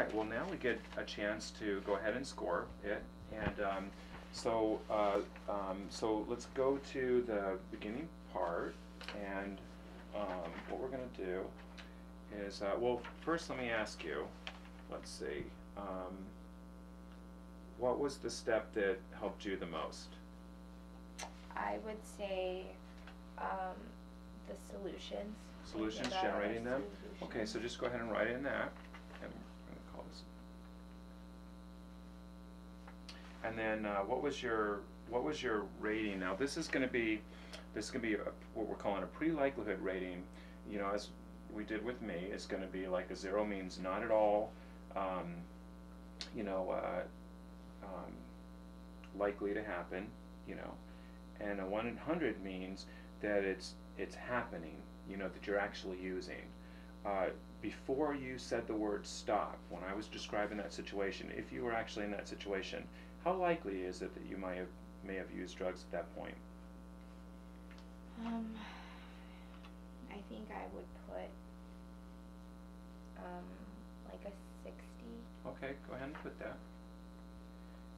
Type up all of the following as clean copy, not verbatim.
right, well now we get a chance to go ahead and score it. And so let's go to the beginning part, and what we're going to do is, well, first let me ask you, let's see, what was the step that helped you the most? I would say the solutions. Solutions, generating them? Solutions. Okay, so just go ahead and write in that. And I'm going to call this. And then what was your rating? Now this is going to be what we're calling a pre-likelihood rating. You know, as we did with me, it's going to be like a 0 means not at all. You know, likely to happen. You know, and a 100 means that it's happening. You know, that you're actually using. Before you said the word stop, when I was describing that situation, if you were actually in that situation, how likely is it that you may have used drugs at that point? I think I would put like a 60. Okay, go ahead and put that.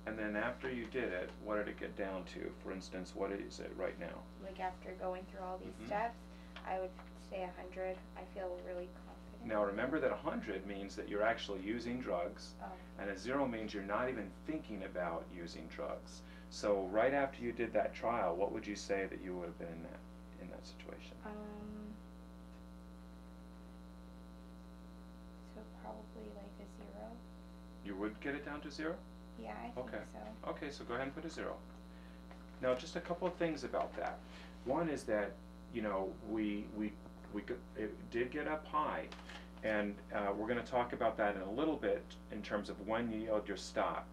And then after you did it, what did it get down to? For instance, what is it right now? Like after going through all these steps, I would say 100. I feel really confident. Now remember that 100 means that you're actually using drugs, and a 0 means you're not even thinking about using drugs. So right after you did that trial, what would you say that you would have been in that situation? So probably like a 0. You would get it down to 0? Yeah, I think so. Okay, so go ahead and put a 0. Now, just a couple of things about that. One is that, you know, it did get up high, and we're going to talk about that in a little bit in terms of when you yelled your stop.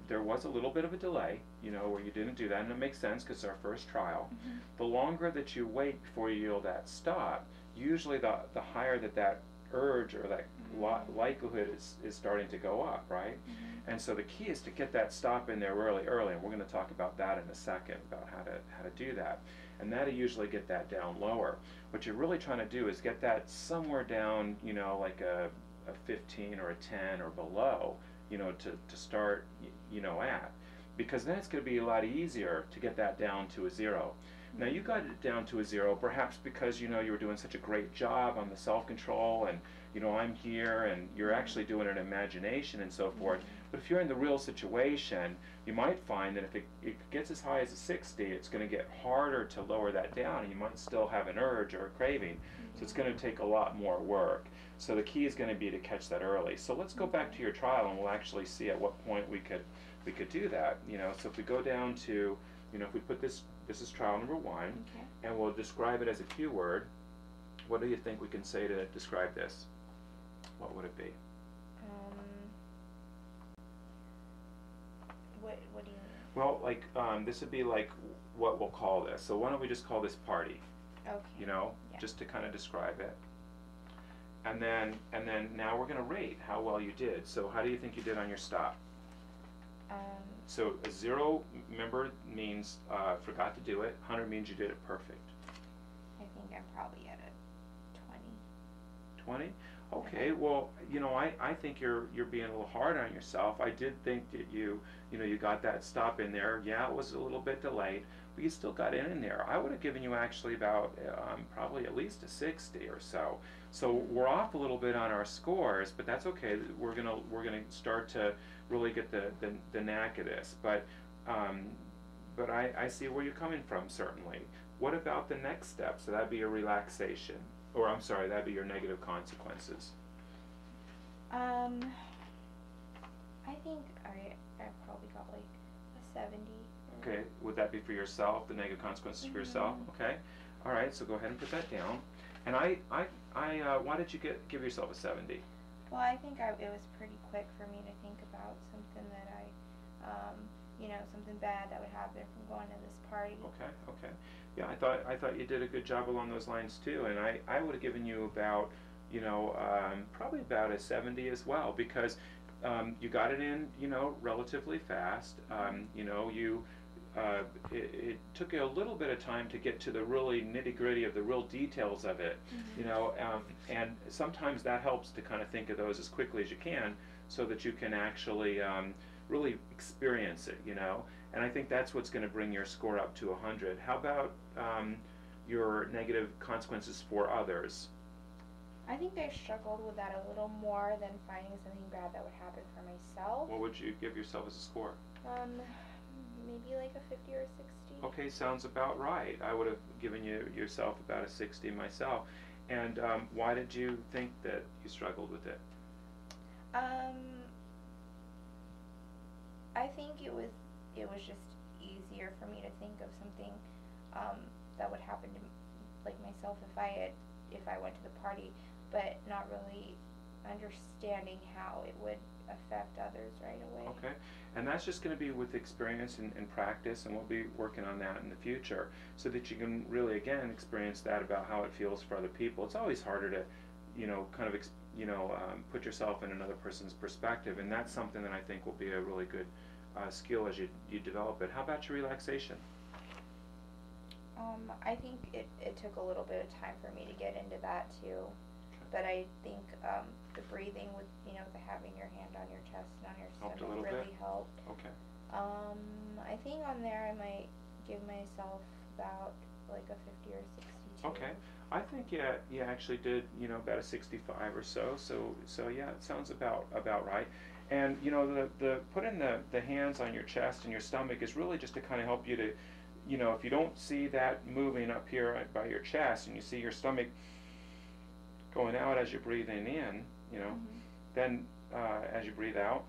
There was a little bit of a delay, you know, where you didn't do that, and it makes sense because it's our first trial. The longer that you wait before you yell that stop, usually the higher that urge or that likelihood is starting to go up, right? And so the key is to get that stop in there really early, and we're going to talk about that in a second, about how to do that. And that'll usually get that down lower. What you're really trying to do is get that somewhere down, you know, like a 15 or a 10 or below, you know, to start, you know, at. Because then it's going to be a lot easier to get that down to a 0. Now you got it down to a 0 perhaps because, you know, you were doing such a great job on the self-control, and, you know, I'm here, and you're actually doing it in imagination and so forth. But if you're in the real situation, you might find that if it gets as high as a 60, it's going to get harder to lower that down, and you might still have an urge or a craving. So it's going to take a lot more work. So the key is going to be to catch that early. So let's go back to your trial, and we'll actually see at what point we could do that. You know, so if we go down to, you know, if we put this is trial number 1, and we'll describe it as a cue word. What do you think we can say to describe this? What would it be? What do you mean? Well, like this would be like what we'll call this. So why don't we just call this party? Okay. You know, just to kind of describe it. And then now we're going to rate how well you did. So how do you think you did on your stop? So a 0, remember, means forgot to do it. 100 means you did it perfect. I think I'm probably at a 20. 20? Okay, well, you know, I think you're being a little hard on yourself. I did think that you got that stop in there. Yeah, it was a little bit delayed, but you still got it in there. I would have given you actually about probably at least a 60 or so. So we're off a little bit on our scores, but that's okay. We're gonna start to really get the knack of this. But I see where you're coming from, certainly. What about the next step? So that'd be a relaxation. Or I'm sorry, that'd be your negative consequences. I think I probably got like a 70. Okay, would that be for yourself, the negative consequences for yourself? Okay, all right, so go ahead and put that down. And why did you give yourself a 70? Well, I think it was pretty quick for me to think about something that you know, something bad that would happen from going to this party. Okay. Yeah, I thought you did a good job along those lines too, and I would have given you about, you know, probably about a 70 as well, because you got it in, you know, relatively fast. You know, it took you a little bit of time to get to the really nitty-gritty of the real details of it, you know, and sometimes that helps to kind of think of those as quickly as you can so that you can actually really experience it, you know. And I think that's what's going to bring your score up to 100. How about your negative consequences for others? I think I struggled with that a little more than finding something bad that would happen for myself. What would you give yourself as a score? Maybe like a 50 or a 60. Okay, sounds about right. I would have given yourself about a 60 myself. And why did you think that you struggled with it? I think it was just easier for me to think of something that would happen to like myself if I went to the party, but not really understanding how it would affect others right away. Okay, and that's just going to be with experience and practice, and we'll be working on that in the future so that you can really, again, experience that about how it feels for other people. It's always harder to, you know, kind of, put yourself in another person's perspective, and that's something that I think will be a really good skill as you develop it. How about your relaxation? I think it took a little bit of time for me to get into that too. But I think the breathing with, the having your hand on your chest and on your stomach really helped. Okay. I think on there I might give myself about like a 50 or 60 too. Okay. I think you actually did, about a 65 or so. So yeah, it sounds about right. And the putting the hands on your chest and your stomach is really just to kind of help you to, if you don't see that moving up here by your chest and you see your stomach going out as you're breathing in, then as you breathe out,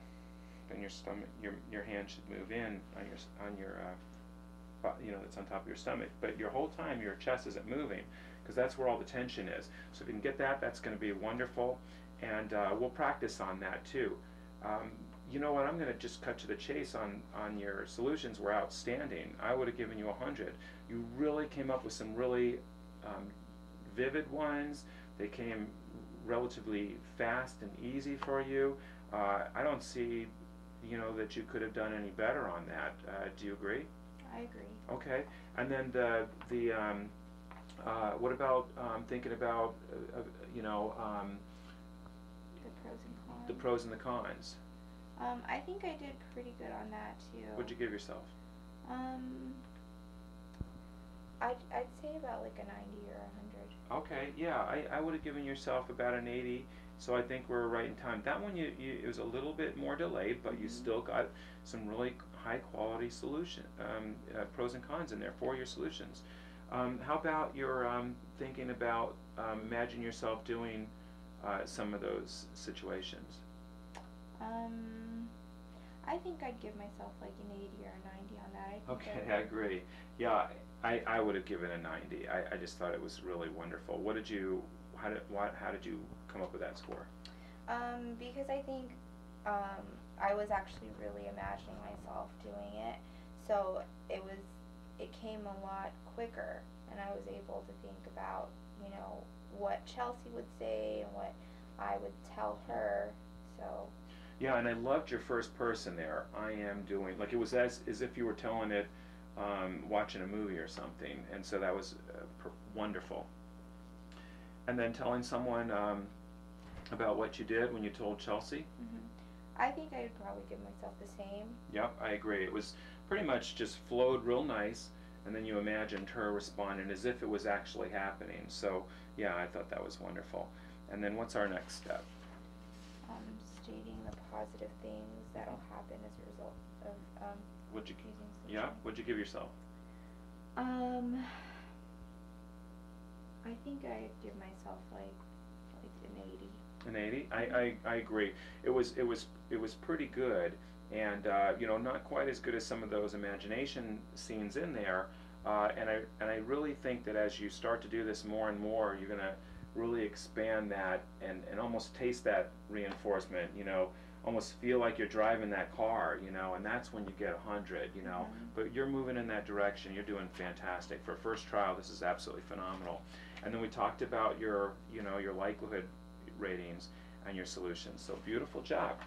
then your stomach, your hand should move in on your that's on top of your stomach. But your whole time your chest isn't moving because that's where all the tension is. So if you can get that, that's going to be wonderful, and we'll practice on that too. You know what? I'm going to just cut to the chase on your solutions. Were outstanding. I would have given you 100. You really came up with some really vivid ones. They came relatively fast and easy for you. I don't see, that you could have done any better on that. Do you agree? I agree. Okay. And then what about thinking about, the pros and cons. the pros and the cons? I think I did pretty good on that too. What'd you give yourself? I'd say about like a 90 or 100. Okay, yeah, I would have given yourself about an 80, so I think we're right in time. That one, it was a little bit more delayed, but you still got some really high quality pros and cons in there for your solutions. How about your thinking about imagine yourself doing some of those situations? I think I'd give myself like an 80 or a 90 on that. Okay, I agree. Yeah, I would have given a 90. I just thought it was really wonderful. How did you come up with that score? Because I think I was actually really imagining myself doing it, so it came a lot quicker, and I was able to think about what Chelsea would say and what I would tell her. So. Yeah, and I loved your first person there. I am doing, like, it was as if you were telling it, watching a movie or something, and so that was wonderful. And then telling someone about what you did when you told Chelsea. I think I would probably give myself the same. Yep, I agree. It was pretty much just flowed real nice, and then you imagined her responding as if it was actually happening. So yeah, I thought that was wonderful. And then what's our next step? Stating the positive things that'll happen as a result of using solution. Yeah, what'd you give yourself? I think I'd give myself like an 80. An 80? I agree. It was pretty good, and not quite as good as some of those imagination scenes in there. And I really think that as you start to do this more and more, you're gonna really expand that and almost taste that reinforcement, almost feel like you're driving that car, and that's when you get 100, but you're moving in that direction. You're doing fantastic. For a first trial, this is absolutely phenomenal. And then we talked about your likelihood ratings and your solutions. So beautiful job.